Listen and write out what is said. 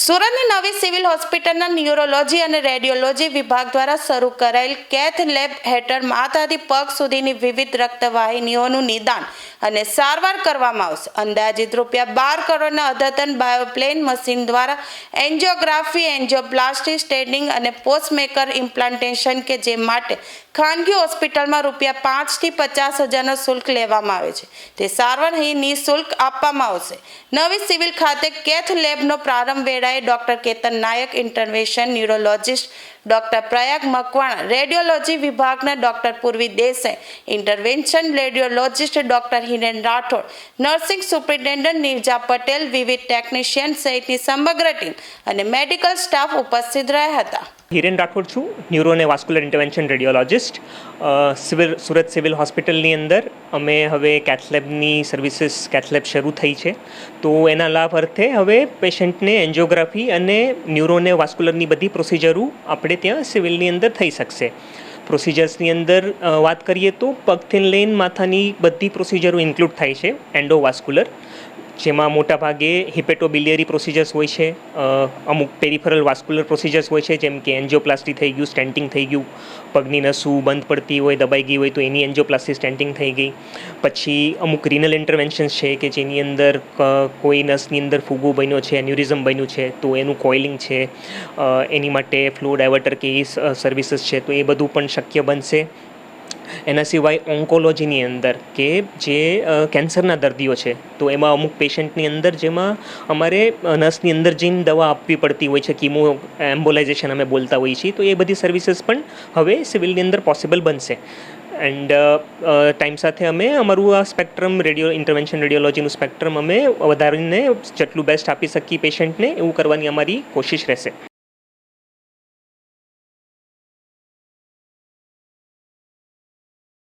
સુરતની નવી સિવિલ હોસ્પિટલના ન્યુરોલોજી અને રેડિયોલોજી વિભાગ દ્વારા શરૂ કરાયેલ કેથ લેબ હેઠળ માથાથી પગ સુધીની વિવિધ રક્તવાહિનીઓનું નિદાન અને સારવાર કરવામાં આવશે. અંદાજિત ₹12 કરોડના અદ્યતન બાયોપ્લેન મશીન દ્વારા એન્જિયોગ્રાફી, એન્જિયોપ્લાસ્ટી, સ્ટેન્ડિંગ અને પોસ્ટમેકર ઇમ્પ્લાન્ટેશન કે જે માટે ખાનગી હોસ્પિટલમાં ₹5 થી 50 હજારનો શુલ્ક લેવામાં આવે છે તે સારવાર અહીં નિઃશુલ્ક આપવામાં આવશે. નવી સિવિલ ખાતે કેથ લેબનો પ્રારંભ વેળાએ doctor Ketan Nayak, intervention neurologist doctor Prayag Makwana, radiology વિભાગના doctor Purvi Desai, intervention radiologist doctor Hiren Rathod, nursing superintendent Nirja Patel, વિવિધ ટેકનિશિયન સહિતની સમગ્ર ટીમ અને મેડિકલ સ્ટાફ ઉપસ્થિત રહ્યા હતા. હિરેન રાઠોડ છું, ન્યુરો અને vascular intervention radiologist. Surat civil હોસ્પિટલની અંદર અમે હવે કેથલેબની સર્વિસીસ કેથલેબ શરૂ થઈ છે. તો એના લાભ અર્થે હવે પેશન્ટને એન્જિયોગ્રાફી અને ન્યુરો અને વાસ્ક્યુલરની બધી પ્રોસિજરો આપણે ત્યાં સિવિલની અંદર થઈ શકશે. પ્રોસિજર્સની અંદર વાત કરીએ તો પગથી લઈને માથાની બધી પ્રોસિજરો ઇન્ક્લુડ થાય છે. એન્ડોવાસ્ક્યુલર, જેમાં મોટાભાગે હિપેટોબિલિયરી પ્રોસિજર્સ હોય છે, અમુક પેરિફરલ વાસ્ક્યુલર પ્રોસિજર્સ હોય છે, જેમ કે એન્જિયોપ્લાસ્ટી થઈ ગયું, સ્ટેન્ટિંગ થઈ ગયું, પગની નસું બંધ પડતી હોય, દબાઈ ગઈ હોય તો એની એન્જિયોપ્લાસ્ટી, સ્ટેન્ટિંગ થઈ ગઈ. પછી અમુક રિનલ ઇન્ટરવેન્શન્સ છે કે જેની અંદર કોઈ નસની અંદર ફૂગો બન્યો છે, એન્યુરિઝમ બન્યું છે તો એનું કોઇલિંગ છે, એની માટે ફ્લો ડાયવર્ટર કે એ સર્વિસીસ છે તો એ બધું પણ શક્ય બનશે. એના સિવાય ઓન્કોલોજીની અંદર કે જે કેન્સરના દર્દીઓ છે તો એમાં અમુક પેશન્ટની અંદર જેમાં અમારે નસની અંદર જઈને દવા આપવી પડતી હોય છે, કીમો એમ્બોલાઇઝેશન અમે બોલતા હોઈએ છીએ, તો એ બધી સર્વિસીસ પણ હવે સિવિલની અંદર પોસિબલ બનશે. એન્ડ ટાઈમ સાથે અમે અમારું આ સ્પેક્ટ્રમ ઇન્ટરવેન્શન રેડિયોલોજીનું સ્પેક્ટ્રમ અમે વધારીને જેટલું બેસ્ટ આપી શકીએ પેશન્ટને એવું કરવાની અમારી કોશિશ રહેશે.